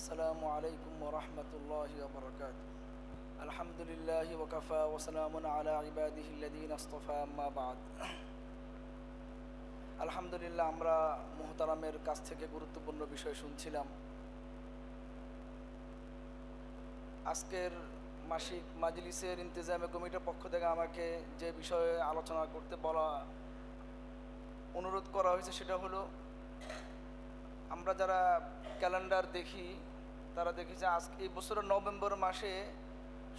আসসালামু আলাইকুম ওয়া রাহমাতুল্লাহি ওয়া বারাকাতুহু। আলহামদুলিল্লাহি ওয়া কাফা ওয়া সালামুন আলা ইবাদিহিল্লাযীনা ইসতাফা, আম্মা বা'দ। আলহামদুলিল্লাহ, আমরা মুহতারামের কাছ থেকে গুরুত্বপূর্ণ বিষয় শুনছিলাম। আজকের মাসিক মাজলিসের ইন্তেজামে কমিটির পক্ষ থেকে আমাকে যে বিষয়ে আলোচনা করতে অনুরোধ করা হয়েছে সেটা হলো, আমরা যারা ক্যালেন্ডার দেখি তারা দেখি যে আজকে এই বছরের নভেম্বর মাসে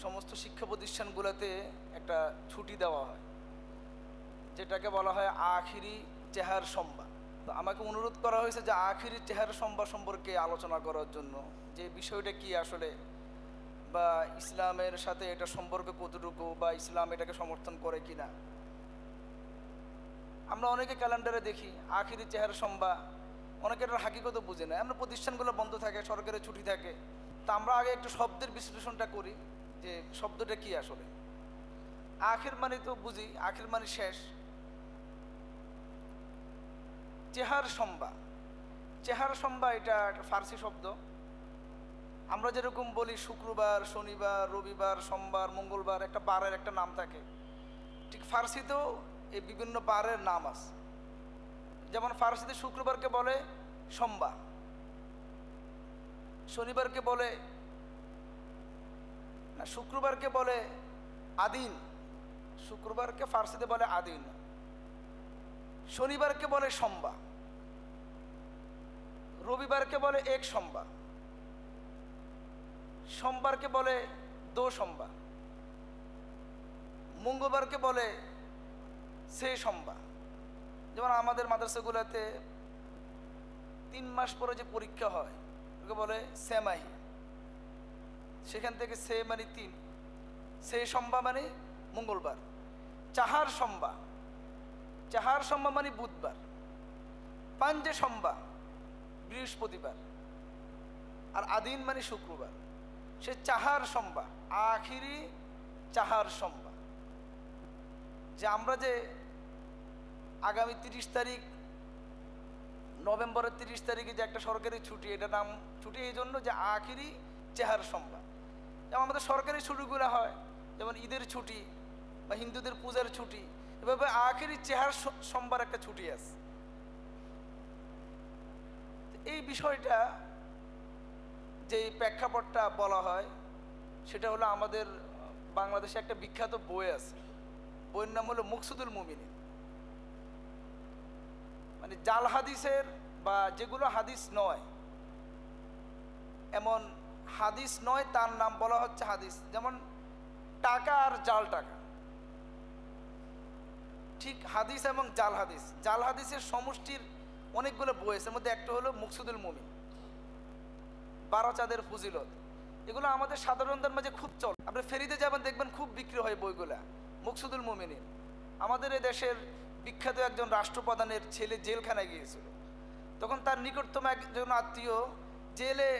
সমস্ত শিক্ষা প্রতিষ্ঠানগুলোতে একটা ছুটি দেওয়া হয়, যেটাকে বলা হয় আখিরি চেহার সোমবার। তো আমাকে অনুরোধ করা হয়েছে যে আখিরি চেহার সোমবার সম্পর্কে আলোচনা করার জন্য, যে বিষয়টা কি আসলে, বা ইসলামের সাথে এটা সম্পর্ক কতটুকু, বা ইসলাম এটাকে সমর্থন করে কিনা। আমরা অনেকে ক্যালেন্ডারে দেখি আখিরি চেহার সোমবার, অনেকের হাকিকত বুঝে না। আমরা প্রতিষ্ঠানগুলো বন্ধ থাকে, সরকারের ছুটি থাকে। তা আমরা আগে একটু শব্দের বিশ্লেষণটা করি যে শব্দটা কি আসলে। আখির মানে তো বুঝি, আখির মানে শেষ। চেহার সোমবার, চেহার সোমবার এটা একটা ফার্সি শব্দ। আমরা যেরকম বলি শুক্রবার, শনিবার, রবিবার, সোমবার, মঙ্গলবার, একটা বারের একটা নাম থাকে, ঠিক ফার্সিতেও এই বিভিন্ন বারের নাম আছে। যেমন ফার্সিতে শুক্রবারকে বলে সোমবার, শনিবারকে বলে না, শুক্রবারকে বলে আদিন, শুক্রবারকে ফার্সিতে বলে আদিন, শনিবারকে বলে সোমবার, রবিবারকে বলে এক সোমবার, সোমবারকে বলে দো সোমবার, মঙ্গলবারকে বলে সে সোমবার। যেমন আমাদের মাদ্রাসাগুলোতে 3 মাস পরে যে পরীক্ষা হয় ওকে বলে সেমাহি, সেখান থেকে সে মানে 3, সে সোমবার মানে মঙ্গলবার। চাহার সোমবার, চাহার সোমবার মানে বুধবার। পাঞ্জে সোমবার বৃহস্পতিবার, আর আদিন মানে শুক্রবার। সে চাহার সোমবার, আখিরি চাহার সোমবার। যে আমরা যে আগামী 30 তারিখ নভেম্বরের 30 তারিখে যে একটা সরকারি ছুটি, এটা নাম ছুটি এই জন্য যে আখিরি চেহার সোমবার। যেমন আমাদের সরকারি ছুটিগুলো হয়, যেমন ঈদের ছুটি বা হিন্দুদের পূজার ছুটি, এভাবে আখিরি চেহার সোমবার একটা ছুটি আছে। এই বিষয়টা যে প্রেক্ষাপটটা বলা হয় সেটা হলো, আমাদের বাংলাদেশে একটা বিখ্যাত বই আছে, বইয়ের নাম হলো মুকসুদুল মুমিনিন। মানে জাল হাদিসের বা যেগুলো হাদিস নয়, এমন হাদিস নয় তার নাম বলা হচ্ছে হাদিস। যেমন টাকা আর জাল টাকা, ঠিক হাদিস এবং জাল হাদিস। জাল হাদিসের সমষ্টির অনেকগুলো বই আছে, এর মধ্যে একটা হলো মুকসুদুল মুমিন, 12 চাঁদের ফজিলত। এগুলো আমাদের সাধারণদের মাঝে খুব চল, আপনি ফেরিতে যাবেন দেখবেন খুব বিক্রি হয় বইগুলা। মুকসুদুল মুমিনিন, আমাদের এই দেশের বিখ্যাত একজন রাষ্ট্রপ্রধানের ছেলে জেলখানায় গিয়েছিল, তখন তার নিকটতম একজন আত্মীয় জেলে,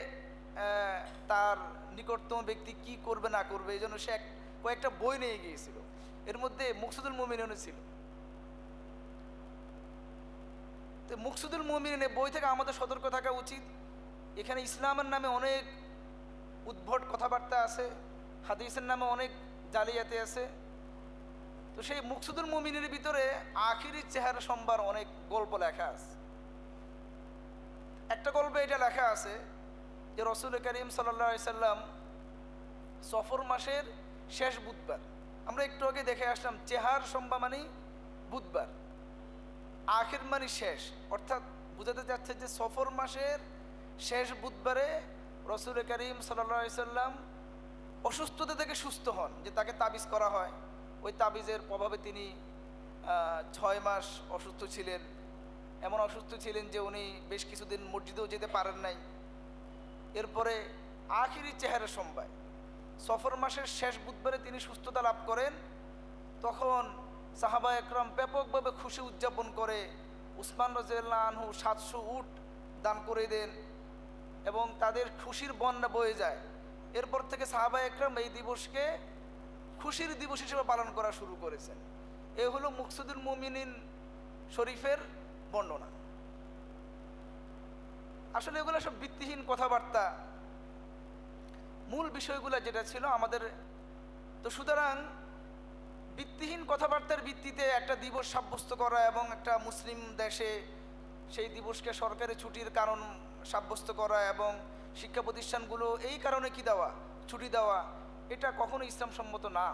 তার নিকটতম ব্যক্তি কি করবে না করবে এই জন্য সে কয়েকটা বই নিয়ে গিয়েছিল, এর মধ্যে মুকসুদুল মুমিনিনও ছিল। তো মুকসুদুল মুমিনিনের বই থেকে আমাদের সতর্ক থাকা উচিত। এখানে ইসলামের নামে অনেক উদ্ভট কথাবার্তা আছে, হাদিসের নামে অনেক জালিয়াতি আছে। তো সেই মুকসুদুল মুমিনের ভিতরে আখিরি চেহারা সোমবার অনেক গল্প লেখা আছে। একটা গল্পে এটা লেখা আছে যে রসুল করিম সাল্লাল্লাহু আলাইহি সাল্লাম সফর মাসের শেষ বুধবার, আমরা একটু আগে দেখে আসলাম চেহার সোমবার মানে বুধবার, আখির মানে শেষ, অর্থাৎ বোঝাতে যাচ্ছে যে সফর মাসের শেষ বুধবারে রসুল করিম সাল্লাল্লাহু আলাইহি সাল্লাম অসুস্থতা থেকে সুস্থ হন, যে তাকে তাবিজ করা হয়। ওই তাবিজের প্রভাবে তিনি 6 মাস অসুস্থ ছিলেন। এমন অসুস্থ ছিলেন যে উনি বেশ কিছুদিন মসজিদেও যেতে পারেন নাই। এরপরে আখিরি চেহারা সোমবার, সফর মাসের শেষ বুধবারে তিনি সুস্থতা লাভ করেন। তখন সাহাবা একরাম ব্যাপকভাবে খুশি উদযাপন করে। উসমান রাদিয়াল্লাহু আনহু 700 উট দান করে দেন এবং তাদের খুশির বন্যা বয়ে যায়। এরপর থেকে সাহাবা একরাম এই দিবসকে খুশির দিবস হিসেবে পালন করা শুরু করেছেন। এ হলো মুকসুদুল মুমিনিন শরীফের বর্ণনা। আসলে এগুলো সব ভিত্তিহীন কথাবার্তা, মূল বিষয়গুলো যেটা ছিল আমাদের। তো সুতরাং ভিত্তিহীন কথাবার্তার ভিত্তিতে একটা দিবস সাব্যস্ত করা এবং একটা মুসলিম দেশে সেই দিবসকে সরকারি ছুটির কারণ সাব্যস্ত করা এবং শিক্ষা প্রতিষ্ঠানগুলো এই কারণে কি দেওয়া, ছুটি দেওয়া, এটা কখনো ইসলাম সম্মত না।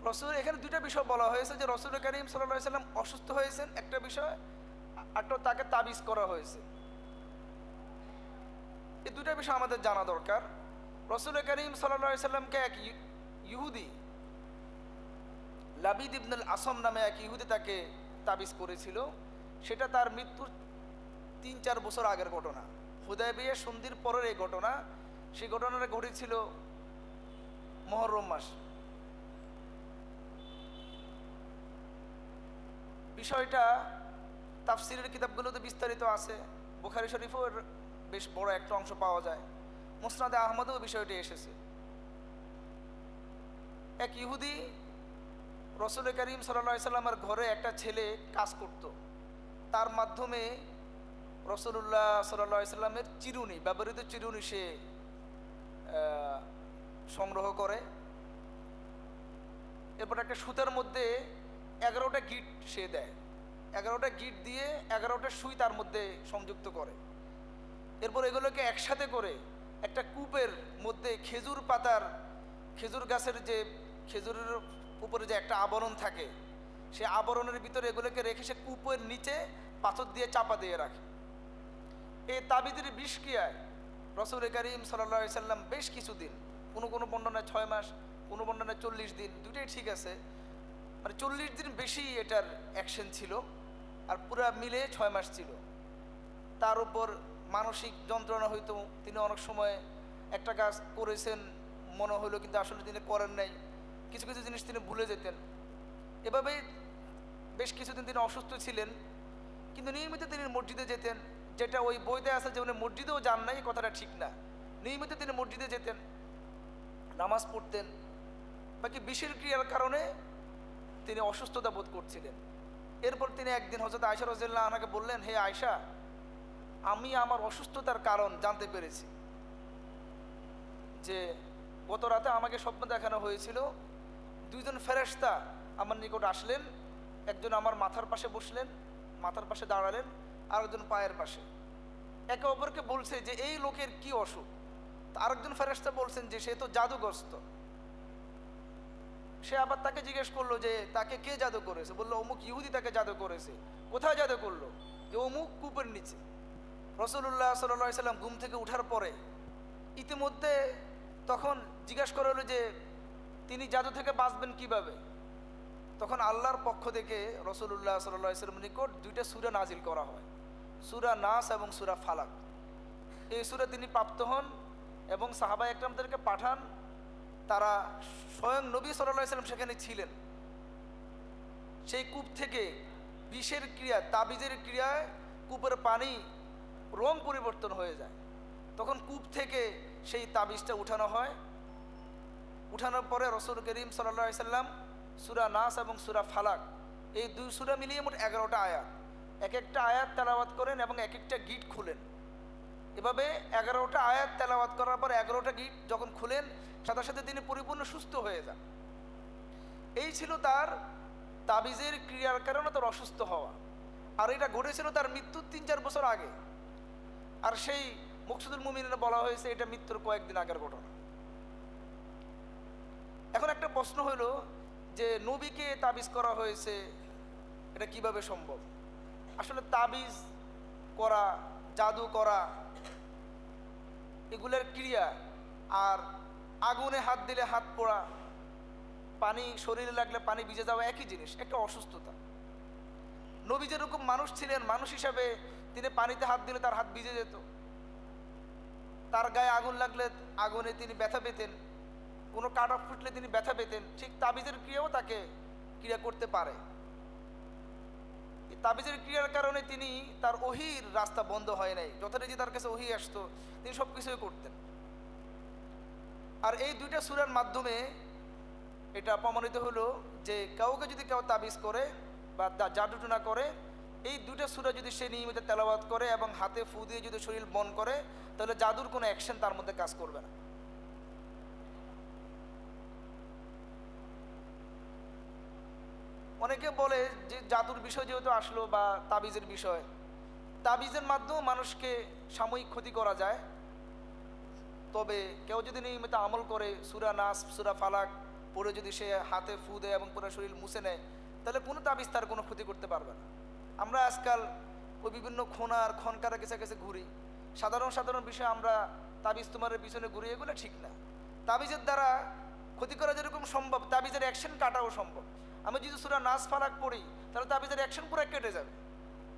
রসুল এখানে দুইটা বিষয় বলা হয়েছে, যে রসুল করিম সাল্লাল্লাহু আলাইহি সাল্লাম অসুস্থ হয়েছেন একটা বিষয়, একটা তাকে তাবিজ করা হয়েছে। এই দুইটা বিষয় আমাদের জানা দরকার। রসুল করিম সাল্লাল্লাহু আলাইহি সাল্লামকে এক ইহুদি, লাবিদ ইবনুল আসম নামে এক ইহুদি তাকে তাবিজ করেছিল। সেটা তার মৃত্যুর 3-4 বছর আগের ঘটনা, হুদায়বিয়া সন্ধির পরের এই ঘটনা। সেই ঘটনাটা ঘটেছিল মুহররম মাস। বিষয়টা তাফসিরের কিতাবগুলোতে বিস্তারিত আছে, বুখারী শরীফেও বেশ বড় একটা অংশ পাওয়া যায়, মুসনাদে আহমদেও বিষয়টি এসেছে। এক ইহুদি রসুল করিম সাল্লাল্লাহু আলাইহি সাল্লামের ঘরে একটা ছেলে কাজ করত, তার মাধ্যমে রসুল্লাহ সাল্লাল্লাহু আলাইহি সাল্লামের চিরুনি, ব্যবহৃত চিরুনি সে সংগ্রহ করে। এরপর একটা সুতার মধ্যে 11টা গিট সে দেয়, 11টা গিট দিয়ে 11টা সুই তার মধ্যে সংযুক্ত করে। এরপর এগুলোকে একসাথে করে একটা কূপের মধ্যে খেজুর পাতার, খেজুর গাছের যে খেজুরের উপরে যে একটা আবরণ থাকে, সে আবরণের ভিতরে এগুলোকে রেখে সে কূপের নিচে পাথর দিয়ে চাপা দিয়ে রাখে। এই তাবিজের বিষক্রিয়ায় রসুল করিম সাল্লাল্লাহু আলাইহি সাল্লাম বেশ কিছুদিন, কোনো কোনো বর্ণনায় 6 মাস, কোনো বর্ণনায় 40 দিন, দুটোই ঠিক আছে, মানে 40 দিন বেশি এটার অ্যাকশন ছিল, আর পুরা মিলে 6 মাস ছিল। তার উপর মানসিক যন্ত্রণা হইতো, তিনি অনেক সময় একটা কাজ করেছেন মনে হলো কিন্তু আসলে তিনি করেন নাই, কিছু কিছু জিনিস তিনি ভুলে যেতেন। এভাবেই বেশ কিছুদিন তিনি অসুস্থ ছিলেন, কিন্তু নিয়মিত তিনি মসজিদে যেতেন। যেটা ওই বইতে আছে যে উনি মসজিদেও যান নাই, কথাটা ঠিক না। নিয়মিত তিনি মসজিদে যেতেন, নামাজ পড়তেন, বাকি বিশের ক্রিয়ার কারণে তিনি অসুস্থতা বোধ করছিলেন। এরপর তিনি একদিন হযরত আয়েশা রাদিয়াল্লাহু আনহাকে বললেন, হে আয়েশা, আমি আমার অসুস্থতার কারণ জানতে পেরেছি। যে গত রাতে আমাকে স্বপ্ন দেখানো হয়েছিল, 2 জন ফেরেশতা আমার নিকট আসলেন, একজন আমার মাথার পাশে বসলেন, মাথার পাশে দাঁড়ালেন, আর একজন পায়ের পাশে। একে অপরকে বলছে যে এই লোকের কি অসুখ। আরেকজন ফেরেশতা বলছেন যে সে তো জাদুগ্রস্ত। সে আবার তাকে জিজ্ঞেস করলো যে তাকে কে জাদু করেছে, বললো অমুক ইহুদি তাকে জাদু করেছে। কোথায় জাদু করলো? যে অমুক কূপের নিচে। রাসূলুল্লাহ সাল্লাল্লাহু আলাইহি সাল্লাম ঘুম থেকে উঠার পরে ইতিমধ্যে তখন জিজ্ঞাসা করা হলো যে তিনি জাদু থেকে বাঁচবেন কিভাবে। তখন আল্লাহর পক্ষ থেকে রাসূলুল্লাহ সাল্লাল্লাহু আলাইহি সাল্লামের নিকট 2টা সূরা নাজিল করা হয়, সূরা নাস এবং সূরা ফালাক। এই সূরা তিনি প্রাপ্ত হন এবং সাহাবা একরামদেরকে পাঠান। তারা স্বয়ং নবী সাল্লাল্লাহু আলাইহি সাল্লাম সেখানে ছিলেন। সেই কূপ থেকে বিষের ক্রিয়া, তাবিজের ক্রিয়ায় কূপের পানি রং পরিবর্তন হয়ে যায়। তখন কূপ থেকে সেই তাবিজটা উঠানো হয়। উঠানোর পরে রাসূল করিম সাল্লাল্লাহু আলাইহি সাল্লাম সূরা নাস এবং সূরা ফালাক, এই 2 সূরা মিলিয়ে মোট 11টা আয়াত, এক একটা আয়াত তেলাওয়াত করেন এবং এক একটা গিট খুলেন। এভাবে 11টা আয়াত তেলাওয়াত করার পর 11টা গিট যখন খুলেন, সাথে সাথে তিনি পরিপূর্ণ সুস্থ হয়ে যান। এই ছিল তার তাবিজের ক্রিয়ার কারণে তার অসুস্থ হওয়া। আর এটা ঘটেছিল তার মৃত্যুর 3-4 বছর আগে। আর সেই মুকসুদুল মুমিনিনে বলা হয়েছে এটা মৃত্যুর কয়েকদিন আগের ঘটনা। এখন একটা প্রশ্ন হলো যে নবীকে তাবিজ করা হয়েছে, এটা কিভাবে সম্ভব? আসলে তাবিজ করা, জাদু করা, এগুলোর ক্রিয়া আর আগুনে হাত দিলে হাত পোড়া, পানি শরীরে লাগলে পানি ভিজে যাওয়া একই জিনিস, একটা অসুস্থতা। নবী যেরকম মানুষ ছিলেন, মানুষ হিসাবে তিনি পানিতে হাত দিলে তার হাত ভিজে যেত, তার গায়ে আগুন লাগলে আগুনে তিনি ব্যথা পেতেন, কোনো কাটা ফুটলে তিনি ব্যথা পেতেন। ঠিক তাবিজের ক্রিয়াও তাকে ক্রিয়া করতে পারে। তাবিজের ক্রিয়ার কারণে তিনি তার ওহীর রাস্তা বন্ধ হয় নাই, যথারীতি তার কাছে ওহী আসতো, তিনি সব কিছুই করতেন। আর এই 2টা সূরার মাধ্যমে এটা প্রমাণিত হলো যে কাউকে যদি কেউ তাবিজ করে বা জাদুটনা করে, এই দুটো সূরা যদি সে নিয়মিত তেলাওয়াত করে এবং হাতে ফু দিয়ে যদি শরীর বন করে, তাহলে জাদুর কোনো অ্যাকশন তার মধ্যে কাজ করবে না। অনেকে বলে যে জাদুর বিষয় যেহেতু আসলো বা তাবিজের বিষয়, তাবিজের মাধ্যমেও মানুষকে সাময়িক ক্ষতি করা যায়। তবে কেউ যদি নিয়মিত আমল করে সূরা নাস সূরা ফালাক পরে যদি সে হাতে ফু দেয় এবং পুরো শরীর মুছে নেয়, তাহলে কোনো তাবিজ তার কোনো ক্ষতি করতে পারবে না। আমরা আজকাল ওই বিভিন্ন খোনার খনকারের কাছে কাছে ঘুরি, সাধারণ সাধারণ বিষয়ে আমরা তাবিজ তোমারের পিছনে ঘুরি, এগুলো ঠিক না। তাবিজের দ্বারা ক্ষতি করা যেরকম সম্ভব, তাবিজের অ্যাকশন কাটাও সম্ভব। আমি যদি সূরা নাস ফালাক পড়ি, তাহলে তাবিজের অ্যাকশন পুরো কেটে যাবে।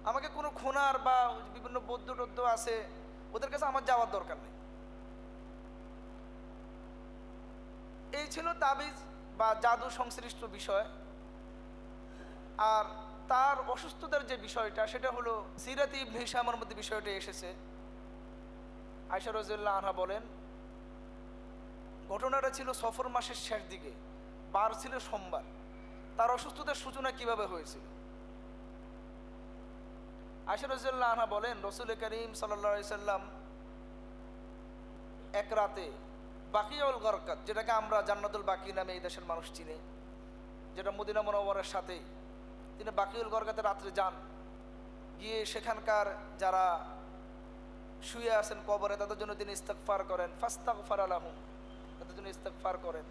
আমাকে কোনো খোনার বা বিভিন্ন বৌদ্ধ টদ্য আছে, ওদের কাছে আমার যাওয়ার দরকার নেই। এই ছিল তাবিজ বা জাদু সংশ্লিষ্ট বিষয়। আর তার অসুস্থতার যে বিষয়টা, সেটা হলো সিরাত ইবনে হিশামের মধ্যে বিষয়টা এসেছে। আয়েশা রাদিয়াল্লাহু আনহা বলেন, ঘটনাটা ছিল সফর মাসের শেষ দিকে, বার ছিল সোমবার। তার অসুস্থতার সূচনা কিভাবে হয়েছিল? আয়েশা রাদিয়াল্লাহু আনহা বলেন, রাসূল করিম সাল্লাল্লাহু আলাইহি সাল্লাম এক রাতে বাকিউল গরকাত, যেটাকে আমরা জান্নাতুল বাকি নামে এই দেশের মানুষ চিনে, যেটা মদিনা মুনাওয়ারার সাথেই, তিনি বাকিউল গরকাতে রাত্রে যান। গিয়ে সেখানকার যারা শুয়ে আছেন কবরে, তাদের জন্য তিনি ইস্তিগফার করেন, ফাস্তাগফারা লাহুম, তাদের জন্য ইস্তিগফার করেন।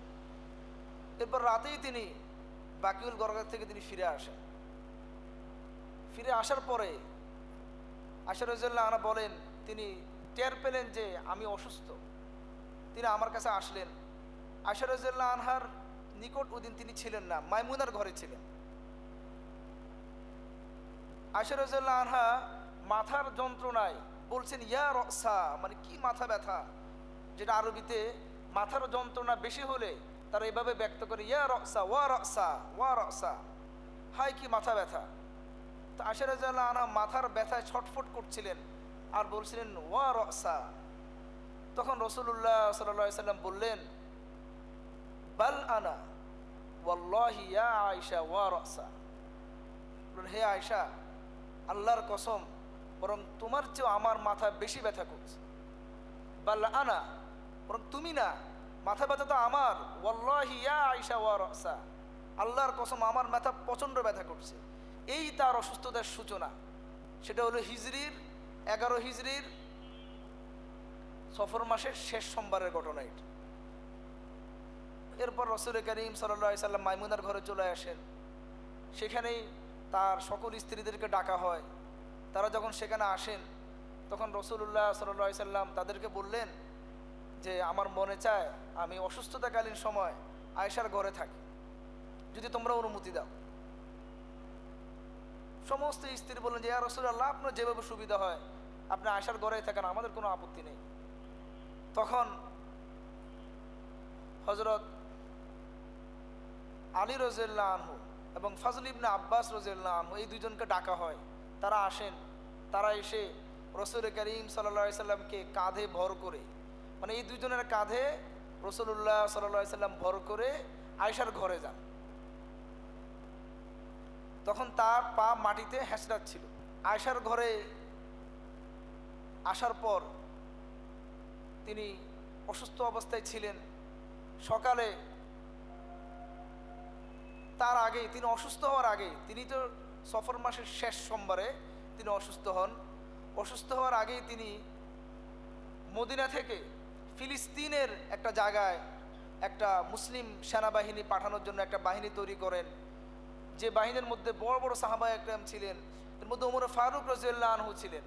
এরপর রাতেই তিনি বাকিউল গরকাত থেকে তিনি ফিরে আসেন। ফিরে আসার পরে আয়েশা রাদিয়াল্লাহু আনহা বলেন, তিনি টের পেলেন যে আমি অসুস্থ। তিনি আমার কাছে আসলেন। আয়েশা রাদিয়াল্লাহু আনহার নিকট ওদিন তিনি ছিলেন না, মাইমুনার ঘরে ছিলেন। আয়েশা রাদিয়াল্লাহু আনহা মাথার যন্ত্রণায় বলছেন ইয়া রসা, মানে কি মাথা ব্যথা, যেটা আরবিতে মাথার যন্ত্রণা বেশি হলে তারা এভাবে ব্যক্ত করে ইয়া রসা ওয়া রসা ওয়া রসা, হাই কি মাথা ব্যথা। তো আয়েশা রাদিয়াল্লাহু আনহা মাথার ব্যথায় ছটফট করছিলেন আর বলছিলেন ওয়া রসা। তখন রাসূলুল্লাহ সাল্লাল্লাহু আলাইহি সাল্লাম বললেন, বাল আনা ওয়াল্লাহি ইয়া আয়েশা ওয়া রসা, হে আয়েশা, আল্লাহর কসম, বরং তোমার চেয়ে আমার মাথা বেশি ব্যথা করছে। বাল আনা, বরং তুমি না, মাথা ব্যথা তো আমার। ওয়াল্লাহি ইয়া আয়েশা ওয়া রসা, আল্লাহর কসম আমার মাথা প্রচণ্ড ব্যথা করছে। এই তার অসুস্থতার সূচনা। সেটা হলো হিজরির 11 হিজরির সফর মাসের শেষ সোমবারের ঘটনা এটা। এরপর রাসূল করিম সাল্লাল্লাহু আলাইহি সাল্লাম মাইমুনার ঘরে চলে আসেন। সেখানেই তার সকল স্ত্রীদেরকে ডাকা হয়। তারা যখন সেখানে আসেন, তখন রাসূলুল্লাহ সাল্লাল্লাহু আলাইহি সাল্লাম তাদেরকে বললেন যে আমার মনে চায় আমি অসুস্থতাকালীন সময় আয়েশার ঘরে থাকি, যদি তোমরা অনুমতি দাও। সমস্ত স্ত্রী বললেন যে ইয়া রাসূলুল্লাহ, আপনার যেভাবে সুবিধা হয় আপনি আয়েশার ঘরেই থাকেন, আমাদের কোনো আপত্তি নেই। তখন হযরত আলী রাদিয়াল্লাহু আনহু এবং ফাজল ইবনে আব্বাস রাদিয়াল্লাহু আনহু, এই দুজনকে ডাকা হয়। তারা আসেন। তারা এসে রাসূল করিম সাল্লাল্লাহু আলাইহি সাল্লামকে কাঁধে ভর করে, মানে এই দুজনের কাঁধে রাসূলুল্লাহ সাল্লাল্লাহু আলাইহি সাল্লাম ভর করে আয়েশার ঘরে যান। তখন তার পা মাটিতে হেঁচড়াচ্ছিল। আয়েশার ঘরে আসার পর তিনি অসুস্থ অবস্থায় ছিলেন। সকালে তার আগেই, তিনি অসুস্থ হওয়ার আগেই, তিনি তো সফর মাসের শেষ সোমবারে তিনি অসুস্থ হন। অসুস্থ হওয়ার আগেই তিনি মদিনা থেকে ফিলিস্তিনের একটা জায়গায় একটা মুসলিম সেনাবাহিনী পাঠানোর জন্য একটা বাহিনী তৈরি করেন, যে বাহিনীর মধ্যে বড় বড় সাহাবা একরাম ছিলেন। এর মধ্যে ওমর ফারুক রাদিয়াল্লাহু আনহু ছিলেন।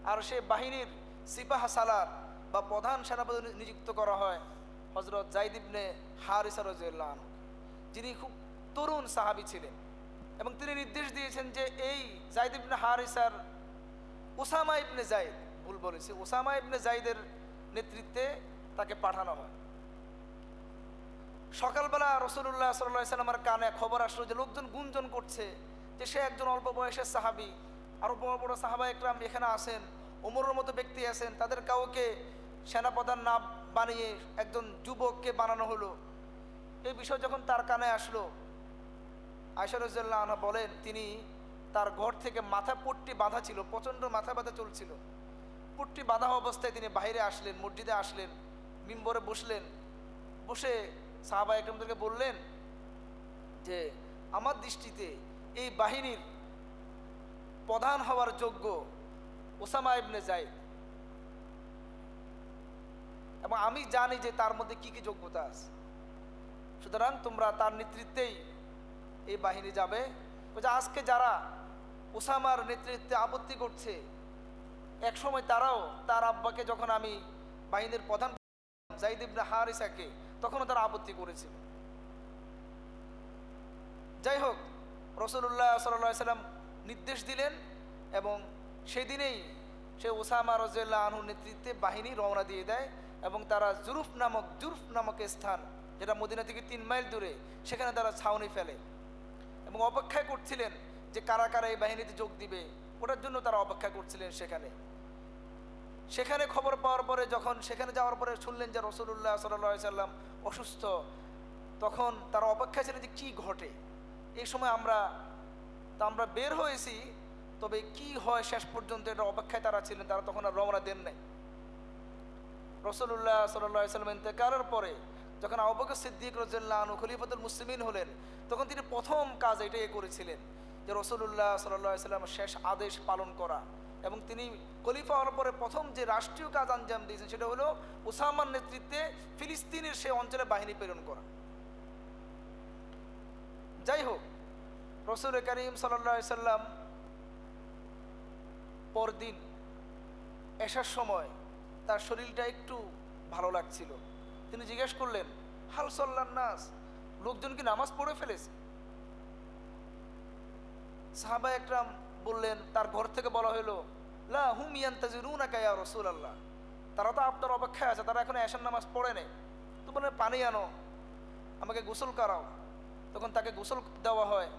আর সেই বাহিনীর সিপাহ সালার বা প্রধান সেনাপতি নিযুক্ত করা হয় হযরত যায়েদ ইবনে হারিসা রাদিয়াল্লাহু আনহু, যিনি খুব তরুণ সাহাবী ছিলেন। এবং তিনি নির্দেশ দিয়েছেন যে এই যায়েদ ইবনে হারিসার ওসামা ইবনে যায়েদ, ভুল বলেছি, ওসামা ইবনে যায়েদের নেতৃত্বে তাকে পাঠানো হয়। সকালবেলা রাসূলুল্লাহ সাল্লাল্লাহু আলাইহি সাল্লামের কানে খবর আসলো যে লোকজন গুঞ্জন করছে যে সে একজন অল্প বয়সের সাহাবী, আরো বড় বড় সাহাবা একরাম এখানে আসেন, ওমরের মতো ব্যক্তি আছেন, তাদের কাউকে সেনাপ্রধান না বানিয়ে একজন যুবককে বানানো হলো। এই বিষয় যখন তার কানে আসলো, আয়েশা রাদিয়াল্লাহু আনহা বলেন তিনি তার ঘর থেকে মাথা পট্টি বাঁধা ছিল, প্রচণ্ড মাথা ব্যথা চলছিল। পট্টি বাঁধা অবস্থায় তিনি বাইরে আসলেন, মসজিদে আসলেন, মিম্বরে বসলেন। বসে সাহাবা একরামদেরকে বললেন যে আমার দৃষ্টিতে এই বাহিনীর প্রধান হওয়ার যোগ্য ওসামা ইবনে যায়েদ, এবং আমি জানি যে তার মধ্যে কি কি যোগ্যতা আছে, সুতরাং তোমরা তার নেতৃত্বেই এই বাহিনী যাবে। আজকে যারা ওসামার নেতৃত্বে আপত্তি করছে, এক সময় তারাও তার আব্বাকে, যখন আমি বাহিনীর প্রধান যায়েদ ইবনে হারিসাকে, তখনও তারা আপত্তি করেছিল। যাই হোক, রাসূলুল্লাহ সাল্লাল্লাহু আলাইহি সাল্লাম নির্দেশ দিলেন এবং সেদিনেই সে ওসামা রাদিয়াল্লাহু আনহুর নেতৃত্বে বাহিনী রওনা দিয়ে দেয় এবং তারা জুরফ নামক স্থান, যেটা মদিনা থেকে 3 মাইল দূরে, সেখানে তারা ছাউনি ফেলে এবং অপেক্ষা করছিলেন যে কারা কারা এই বাহিনীতে যোগ দিবে, ওটার জন্য তারা অপেক্ষা করছিলেন। সেখানে খবর পাওয়ার পরে, যখন সেখানে যাওয়ার পরে শুনলেন যে রাসূলুল্লাহ সাল্লাল্লাহু আলাইহি সাল্লাম অসুস্থ, তখন তারা অপেক্ষা ছিলেন যে কি ঘটে। এই সময় আমরা বের হয়েছি, তবে কি হয় শেষ পর্যন্ত এটা অপেক্ষায় তারা ছিলেন। তারা তখন আর রওনা দেন নাই। রাসূলুল্লাহ সাল্লাল্লাহু আলাইহি সাল্লাম ইন্তেকালের পরে যখন আবু বকর সিদ্দিক রাদিয়াল্লাহু আনহু খলিফাতুল মুসলিমিন হলেন, তখন তিনি প্রথম কাজ এটাই করেছিলেন যে রাসূলুল্লাহ সাল্লাল্লাহু আলাইহি সাল্লামের শেষ আদেশ পালন করা। এবং তিনি খলিফা হওয়ার পরে প্রথম যে রাষ্ট্রীয় কাজ আঞ্জাম দিয়েছেন সেটা হলো ওসামার নেতৃত্বে ফিলিস্তিনের সেই অঞ্চলে বাহিনী প্রেরণ করা। যাই হোক, রাসূল করিম সাল্লাল্লাহু আলাইহি সাল্লাম পরদিন এশার সময় তার শরীরটা একটু ভালো লাগছিল। তিনি জিজ্ঞেস করলেন, হাল সাল্লান নাস, লোকজন কি নামাজ পড়ে ফেলেছে? সাহাবা একরাম বললেন, তার ঘর থেকে বলা হলো, লা হুম ইয়ান্তাজিরুনাকা ইয়া রাসূলুল্লাহ, তারা তো আপনার অপেক্ষায় আছে, তারা এখন এশার নামাজ পড়ে নেই। তো বললেন, পানি আনো, আমাকে গোসল করাও। তখন তাকে গোসল দেওয়া হয়।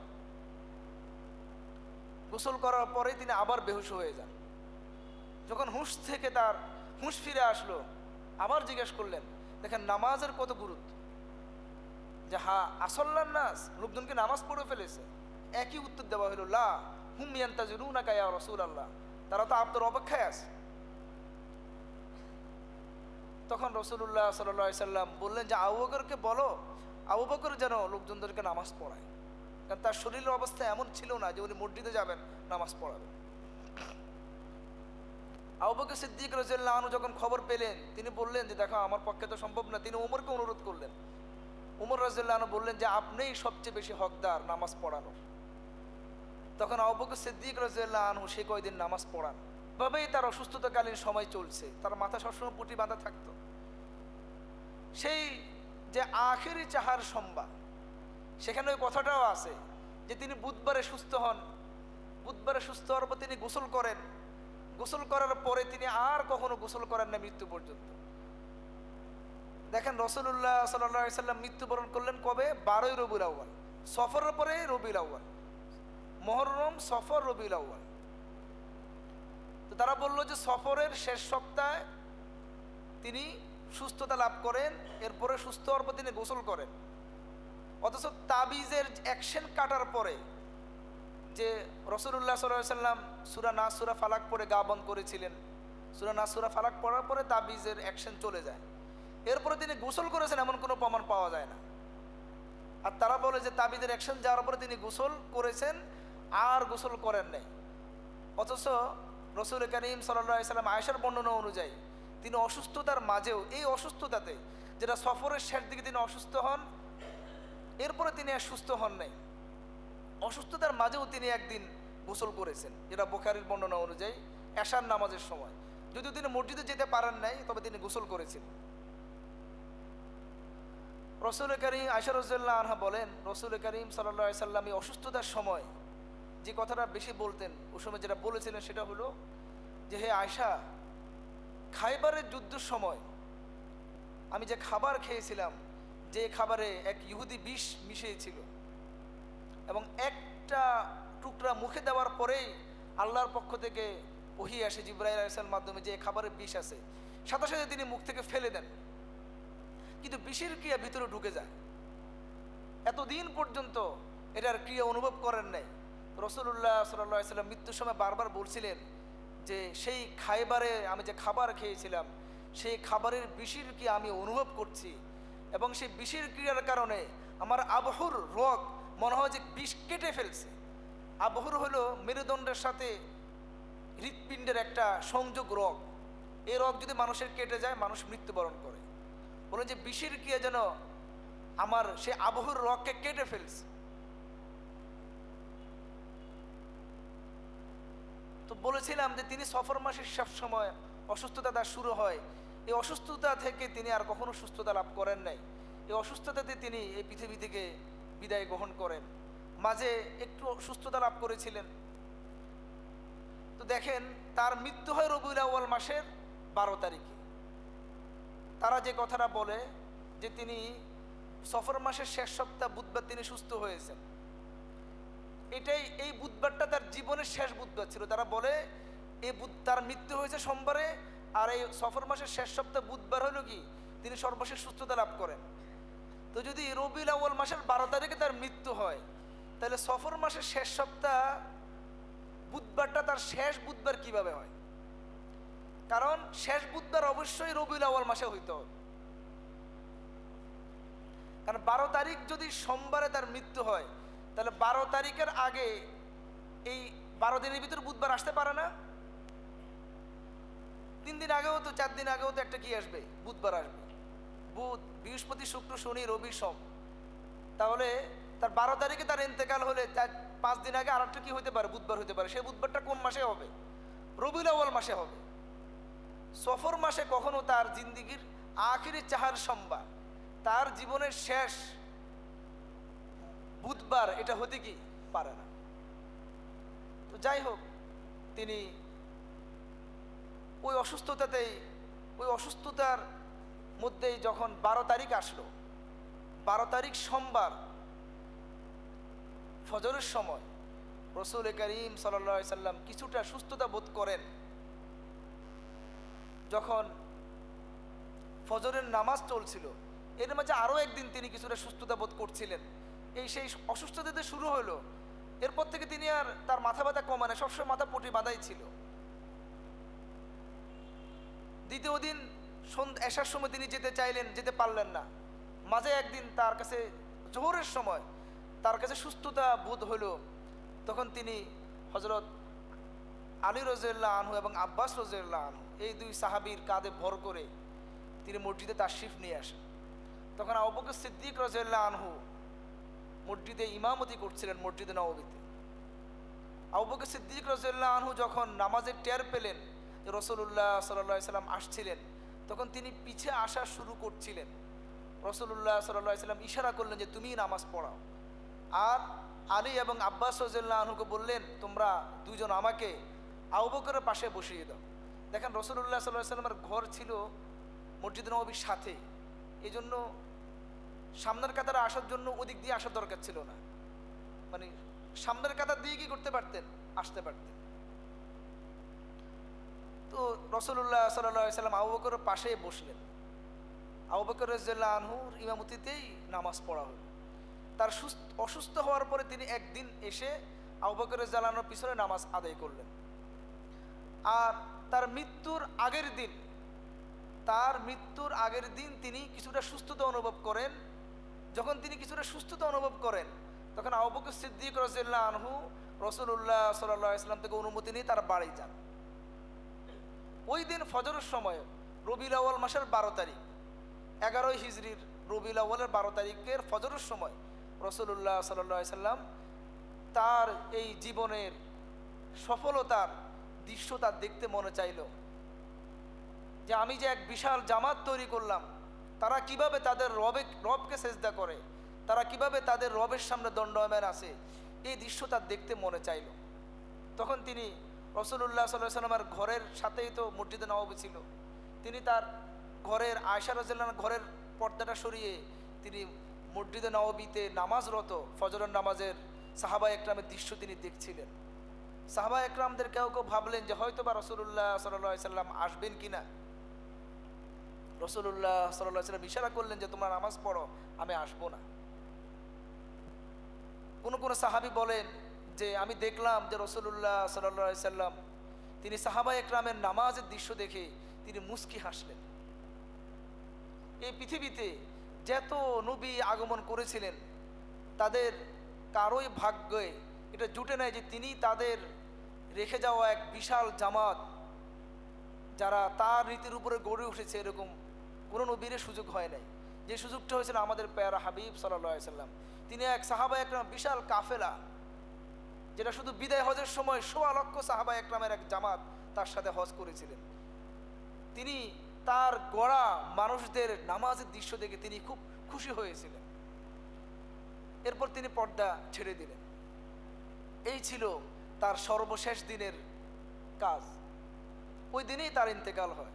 গোসল করার পরেই তিনি আবার বেহুশ হয়ে যান। যখন তার হুঁশ ফিরে আসলো, আবার জিজ্ঞেস করলেন, দেখেন নামাজের কত গুরুত্ব, যে হা আসল্লান নাস, লোকজনকে নামাজ পড়ে ফেলেছে। একই উত্তর দেওয়া হলো, লা হুম ইয়ান্তাজিরুনাকা ইয়া রাসূলুল্লাহ, তারা তো আপনার অপেক্ষায় আছে। তখন রাসূলুল্লাহ সাল্লাল্লাহু আলাইহি সাল্লাম বললেন যে আবু বকরকে বলো, আবু বকর যেন লোকজনদেরকে নামাজ পড়ায়, কারণ তার শরীরের অবস্থা এমন ছিল না যে উনি মসজিদে যাবেন নামাজ পড়াবেন। আবু বকর সিদ্দিক রাদিয়াল্লাহু আনহু যখন খবর পেলেন, তিনি বললেন যে দেখো আমার পক্ষে তো সম্ভব না। তিনি ওমরকে অনুরোধ করলেন। ওমর রাদিয়াল্লাহু আনহু বললেন যে আপনিই সবচেয়ে বেশি হকদার নামাজ পড়ানোর। তখন আবু বকর সিদ্দিক রাদিয়াল্লাহু আনহু সে কয়দিন নামাজ পড়ান। ভাবেই তার অসুস্থতাকালীন সময় চলছে, তার মাথা সবসময় পুঁটি বাঁধা থাকতো। সেই যে আখেরি চাহার সম্বা, সেখানে ওই কথাটাও আছে যে তিনি বুধবারে সুস্থ হন। বুধবারে সুস্থ হওয়ার পর তিনি গোসল করেন। গোসল করার পরে তিনি আর কখনো গোসল করেন না মৃত্যু পর্যন্ত। দেখেন রাসূলুল্লাহ সাল্লাল্লাহু আলাইহি সাল্লাম মৃত্যুবরণ করলেন কবে? 12ই রবিউল আউয়াল, সফরের পরে রবিউল আউয়াল, মুহররম, সফর, রবিউল আউয়াল। তো তারা বলল যে সফরের শেষ সপ্তাহে তিনি সুস্থতা লাভ করেন, এরপরে সুস্থ হওয়ার পর তিনি গোসল করেন। অথচ তাবিজের অ্যাকশন কাটার পরে যে রাসূলুল্লাহ সাল্লাল্লাহু আলাইহি সাল্লাম সূরা নাস, সূরা ফালাক পড়ে গা বন্ধ করেছিলেন, সূরা নাস, সূরা ফালাক পড়ার পরে তাবিজের অ্যাকশন চলে যায়। এরপরে তিনি গোসল করেছেন এমন কোনো প্রমাণ পাওয়া যায় না। আর তারা বলে যে তাবিজের অ্যাকশন যাওয়ার পরে তিনি গোসল করেছেন আর গোসল করেন নাই। অথচ রাসূল করিম সাল্লাল্লাহু আলাইহি সাল্লাম আয়েশার বর্ণনা অনুযায়ী তিনি অসুস্থতার মাঝেও, এই অসুস্থতাতে যেটা সফরের শেষ দিকে তিনি অসুস্থ হন, এরপরে তিনি আর সুস্থ হন নাই, অসুস্থতার মাঝেও তিনি একদিন গোসল করেছেন, যেটা বুখারীর বর্ণনা অনুযায়ী এশার নামাজের সময়। যদিও তিনি মসজিদে যেতে পারেন নাই, তবে তিনি গোসল করেছেন। রাসূল করিম, আয়েশা রাদিয়াল্লাহু আনহা বলেন, রাসূল করিম সাল্লাল্লাহু আলাইহি সাল্লাম এই অসুস্থতার সময় যে কথাটা বেশি বলতেন, ওই সময় যেটা বলেছিলেন সেটা হলো যে হে আয়েশা, খাইবারের যুদ্ধের সময় আমি যে খাবার খেয়েছিলাম, যে খাবারে এক ইহুদি বিষ মিশিয়েছিল, এবং একটা টুকরা মুখে দেওয়ার পরেই আল্লাহর পক্ষ থেকে ওহী আসে জিবরাইল আলাইহিস সালামের মাধ্যমে যে খাবারে বিষ আছে, সাথে সাথে তিনি মুখ থেকে ফেলে দেন, কিন্তু বিষের ক্রিয়া ভিতরে ঢুকে যায়। এতদিন পর্যন্ত এটার ক্রিয়া অনুভব করেন নাই, রাসূলুল্লাহ সাল্লাল্লাহু আলাইহি ওয়াসাল্লাম মৃত্যুর সময় বারবার বলছিলেন যে সেই খায়বারে আমি যে খাবার খেয়েছিলাম সেই খাবারের বিষের কি আমি অনুভব করছি, এবং সেই বিষের ক্রিয়ার কারণে আমার আবহুর রোগ মনে হয় যে বিষ কেটে ফেলছে। আবহুর হলো মেরুদণ্ডের সাথে হৃৎপিণ্ডের একটা সংযোগ রোগ। এই রোগ যদি মানুষের কেটে যায় মানুষ মৃত্যুবরণ করে। বলেন যে বিষের ক্রিয়া যেন আমার সেই আবহুর রোগকে কেটে ফেলছে। তো বলেছিলাম যে তিনি সফর মাসের সব সময় অসুস্থতা তার শুরু হয়, এই অসুস্থতা থেকে তিনি আর কখনো সুস্থতা লাভ করেন নাই। এই অসুস্থতাতে তিনি এই পৃথিবী থেকে বিদায় গ্রহণ করেন। মাঝে একটু সুস্থতা লাভ করেছিলেন। তো দেখেন তার মৃত্যু হয় রবিউল আউয়াল মাসের 12 তারিখে। তারা যে কথাটা বলে যে তিনি সফর মাসের শেষ সপ্তাহ বুধবার তিনি সুস্থ হয়েছেন, এটাই এই বুধবারটা তার জীবনের শেষ বুধবার ছিল। তারা বলে এই তার মৃত্যু হয়েছে সোমবারে, আর এই সফর মাসের শেষ সপ্তাহ বুধবার হলো কি তিনি সর্বশেষ সুস্থতা লাভ করেন। তো যদি রবিউল আউয়াল মাসের 12 তারিখে তার মৃত্যু হয়, তাহলে সফর মাসের শেষ সপ্তাহ বুধবারটা তার শেষ বুধবার কিভাবে হয়? কারণ শেষ বুধবার অবশ্যই রবিউল আউয়াল মাসে হইতো, কারণ 12 তারিখ যদি সোমবারে তার মৃত্যু হয় তাহলে 12 তারিখের আগে এই 12 দিনের ভিতর বুধবার আসতে পারে না। 3 দিন আগেও তো 4 দিন আগেও তো একটা কি আসবে, বুধবার আসবে। বুধ, বৃহস্পতি, শুক্র, শনি, রবি, সোম। তাহলে তার 12 তারিখে তার ইন্তেকাল হলে 5 দিন আগে আরেকটা কি হতে পারে, বুধবার হতে পারে। সেই বুধবারটা কোন মাসে হবে? রবিউল আউয়াল মাসে হবে। সফর মাসে কখনো তার জিন্দিগির আখিরি চাহার সোমবার, তার জীবনের শেষ বুধবার এটা হতে কি পারে না। তো যাই হোক, তিনি ওই অসুস্থতার মধ্যেই যখন 12 তারিখ আসলো, 12 তারিখ সোমবার ফজরের সময় রাসূল করিম সাল্লাল্লাহু আলাইহি সাল্লাম কিছুটা সুস্থতা বোধ করেন। যখন ফজরের নামাজ চলছিল, এর মাঝে আরও একদিন তিনি কিছুটা সুস্থতা বোধ করছিলেন। সেই অসুস্থতাতে শুরু হলো, এরপর থেকে তিনি আর তার মাথা ব্যথা কমে না, সবসময় মাথা পটি বাঁধাই ছিল। দ্বিতীয় দিন এশার সময় তিনি যেতে চাইলেন, যেতে পারলেন না। মাঝে একদিন তার কাছে জোহরের সময় তার কাছে সুস্থতা বোধ হলো, তখন তিনি হযরত আলী রাদিয়াল্লাহু আনহু এবং আব্বাস রাদিয়াল্লাহু আনহু এই দুই সাহাবীর কাঁধে ভর করে তিনি মসজিদে তাশরিফ নিয়ে আসেন। তখন আবু বকর সিদ্দিক রাদিয়াল্লাহু আনহু মসজিদে ইমামতি করছিলেন, মসজিদে নববীতে। আবু বকর সিদ্দিক রাদিয়াল্লাহু আনহু যখন নামাজের টের পেলেন যে রাসূলুল্লাহ সাল্লাল্লাহু আলাইহি সাল্লাম আসছিলেন, তখন তিনি পিছে আসা শুরু করছিলেন। রাসূলুল্লাহ সাল্লাল্লাহু আলাইহি সাল্লাম ইশারা করলেন যে তুমি নামাজ পড়াও, আর আলী এবং আব্বাস রাদিয়াল্লাহু আনহুকে বললেন তোমরা দুইজন আমাকে আবু বকরের পাশে বসিয়ে দাও। দেখেন রাসূলুল্লাহ সাল্লাল্লাহু আলাইহি সাল্লামের ঘর ছিল মসজিদ নববীর সাথে, এই জন্য সামনের কাতারে আসার জন্য ওদিক দিয়ে আসার দরকার ছিল না, মানে সামনের কাতার দিয়ে কি করতে পারতেন, আসতে পারতেন। তো রাসূলুল্লাহ সাল্লাল্লাহু আলাইহি সাল্লাম আবু বকরের পাশে বসলেন। আবু বকর রাদিয়াল্লাহু আনহুর ইমামতিতেই নামাজ পড়া হলো। তার অসুস্থ হওয়ার পরে তিনি একদিন এসে আবু বকর রাদিয়াল্লাহু আনহুর পিছনে নামাজ আদায় করলেন। আর তার মৃত্যুর আগের দিন তিনি কিছুটা সুস্থতা অনুভব করেন। যখন তিনি কিছুটা সুস্থতা অনুভব করেন, তখন আবু বকর সিদ্দিক রাদিয়াল্লাহু আনহু রাসূলুল্লাহ সাল্লাল্লাহু আলাইহি ওয়াসাল্লাম থেকে অনুমতি নিয়ে তার বাড়ি যান। ওই দিন ফজরের সময় রবিউল আউয়াল মাসের 12 তারিখ, 11 হিজরির রবিউল আউয়ালের 12 তারিখের ফজরের সময় রাসূলুল্লাহ সাল্লাল্লাহু আলাইহি ওয়াসাল্লাম তার এই জীবনের সফলতার দৃশ্য তার দেখতে মনে চাইল, যে আমি যে এক বিশাল জামাত তৈরি করলাম, তারা কিভাবে তাদের রবকে সেজদা করে, তারা কিভাবে তাদের রবের সামনে দণ্ডায়মান আছে, এই দৃশ্য তার দেখতে মনে চাইল। তখন তিনি রাসূলুল্লাহ সাল্লাল্লাহু আলাইহি ওয়াসাল্লামের ঘরের সাথেই তো মসজিদে নববী ছিল, তিনি তার ঘরের আয়েশা রাদিয়াল্লাহু আনহার ঘরের পর্দাটা সরিয়ে তিনি মসজিদে নববীতে নামাজরত ফজরের নামাজের সাহাবা একরামের দৃশ্য তিনি দেখছিলেন। সাহাবা একরামদের কেউ কেউ ভাবলেন যে হয়তো বা রাসূলুল্লাহ সাল্লাল্লাহু আলাইহি ওয়াসাল্লাম আসবেন কিনা। রাসূলুল্লাহ সাল্লাল্লাহু আলাইহি ওয়াসাল্লাম ইশারা করলেন যে তোমরা নামাজ পড়ো, আমি আসবো না। কোন সাহাবী বলেন যে আমি দেখলাম যে রাসূলুল্লাহ সাল্লাল্লাহু আলাইহি সাল্লাম তিনি সাহাবা একরামের নামাজের দৃশ্য দেখে তিনি মুস্কি হাসলেন। এই পৃথিবীতে যত নবী আগমন করেছিলেন তাদের কারোই ভাগ্যে এটা জুটে নাই যে তিনি তাদের রেখে যাওয়া এক বিশাল জামাত যারা তার নীতির উপরে গড়ে উঠেছে, এরকম কোনো নবীর সুযোগ হয় নাই। যে সুযোগটা হয়েছিল আমাদের প্যারা হাবিব সাল্লাল্লাহু আলাইহি সাল্লাম, তিনি এক সাহাবা একরাম বিশাল কাফেলা, যেটা শুধু বিদায় হজের সময় ১৬ লক্ষ সাহাবা একরামের এক জামাত তার সাথে হজ করেছিলেন। তিনি তার গড়া মানুষদের নামাজের দৃশ্য দেখে তিনি খুব খুশি হয়েছিলেন। এরপর তিনি পর্দা ছেড়ে দিলেন। এই ছিল তার সর্বশেষ দিনের কাজ। ওই দিনেই তার ইন্তেকাল হয়।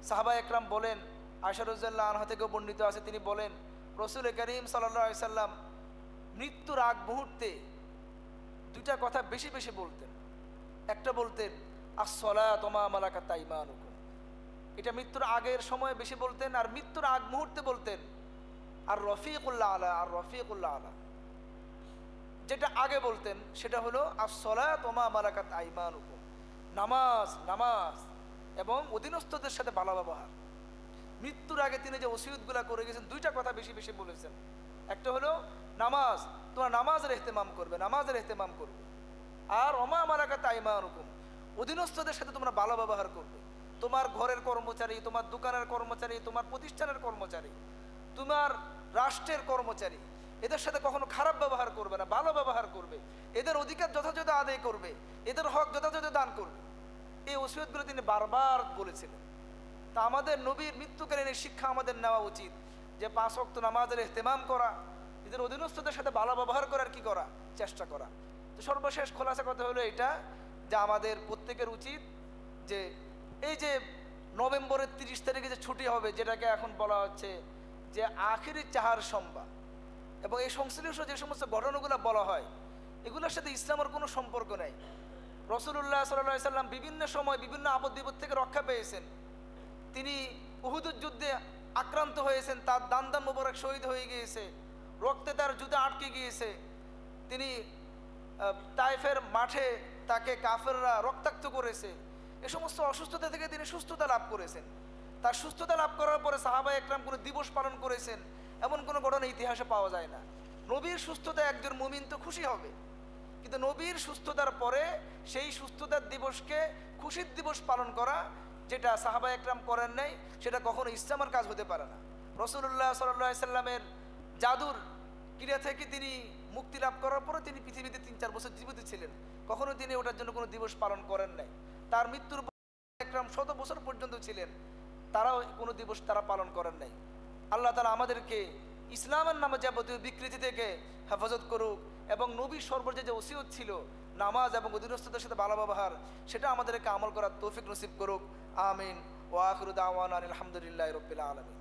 সাহাবা একরাম বলেন, আয়েশা রাদিয়াল্লাহু আনহা থেকে বর্ণিত আছে, তিনি বলেন রাসূল করিম সাল্লাল্লাহু আলাইহি সাল্লাম মৃত্যুর আগ মুহূর্তে দুইটা কথা বেশি বেশি বলতেন। একটা বলতেন আস-সালাতু মা মালাকাত আইমানুকুম, এটা মৃত্যুর আগের সময় বেশি বলতেন। আর মৃত্যুর আগ মুহূর্তে বলতেন আর রফিকুল আলা, আর রফিকুল আলা। যেটা আগে বলতেন সেটা হলো আস-সালাতু মা মালাকাত আইমানুকুম, নামাজ নামাজ এবং অধীনস্থদের সাথে ভালো ব্যবহার। মৃত্যুর আগে তিনি যে ওসিয়তগুলো করে গেছেন দুইটা কথা বেশি বেশি বলেছেন। একটা হলো নামাজ, তোমরা নামাজের ইহতেমাম করবে, নামাজের ইহতেমাম করবে। আর ওমা মালাকাত আইমানুকুম, অধীনস্থদের সাথে তোমরা ভালো ব্যবহার করবে। তোমার ঘরের কর্মচারী, তোমার দোকানের কর্মচারী, তোমার প্রতিষ্ঠানের কর্মচারী, তোমার রাষ্ট্রের কর্মচারী, এদের সাথে কখনো খারাপ ব্যবহার করবে না, ভালো ব্যবহার করবে। এদের অধিকার যথাযথ আদায় করবে, এদের হক যথাযথ দান করবে। এই ওসিয়তগুলো তিনি বারবার বলেছিলেন। তা আমাদের নবীর মৃত্যুকালীন এই শিক্ষা আমাদের নেওয়া উচিত যে ৫ ওয়াক্ত নামাজের ইহতেমাম করা, এদের অধীনস্থদের সাথে ভালো ব্যবহার করার কি করা, চেষ্টা করা। তো সর্বশেষ খোলাসা কথা হলো এটা যে আমাদের প্রত্যেকের উচিত যে এই যে নভেম্বরের ৩০ তারিখে যে ছুটি হবে, যেটাকে এখন বলা হচ্ছে যে আখিরি চাহার সম্বা, এবং এই সংশ্লিষ্ট যে সমস্ত ঘটনাগুলো বলা হয় এগুলোর সাথে ইসলামের কোনো সম্পর্ক নেই। রাসূলুল্লাহ সাল্লাল্লাহু আলাইহি সাল্লাম বিভিন্ন সময় বিভিন্ন আপদ বিপদ থেকে রক্ষা পেয়েছেন। তিনি উহুদের যুদ্ধে আক্রান্ত হয়েছেন, তার দান মোবারক শহীদ হয়ে গিয়েছে, রক্তে তার জুতা আটকে গিয়েছে। তিনি তায়েফের মাঠে তাকে কাফেররা রক্তাক্ত করেছে। এ সমস্ত অসুস্থতা থেকে তিনি সুস্থতা লাভ করেছেন। তার সুস্থতা লাভ করার পরে সাহাবা একরাম কোনো দিবস পালন করেছেন এমন কোনো ঘটনা ইতিহাসে পাওয়া যায় না। নবীর সুস্থতা একজন মুমিন তো খুশি হবে, কিন্তু নবীর সুস্থতার পরে সেই সুস্থতার দিবসকে খুশির দিবস পালন করা, যেটা সাহাবা একরাম করেন নাই, সেটা কখনো ইসলামের কাজ হতে পারে না। রাসূলুল্লাহ সাল্লাল্লাহু আলাইহি সাল্লামের জাদুর ক্রিয়া থেকে তিনি মুক্তি লাভ করার পরে তিনি পৃথিবীতে ৩-৪ বছর জীবিত ছিলেন, কখনো তিনি ওটার জন্য কোনো দিবস পালন করেন নাই। তার মৃত্যুর একরাম ১০০ বছর পর্যন্ত ছিলেন, তারাও কোনো দিবস তারা পালন করেন নাই। আল্লাহ তাআলা আমাদেরকে ইসলামের নামে যাবতীয় বিকৃতি থেকে হেফাজত করুক, এবং নবীর সর্বজে যে ওসিয়ত ছিল নামাজ এবং অধীনস্থদের সাথে ভালো ব্যবহার, সেটা আমাদেরকে আমল করার তৌফিক নসিব করুক। আমিন। ওয়া আখিরু দাওয়ানা আলহামদুলিল্লাহি রাব্বিল আলামিন।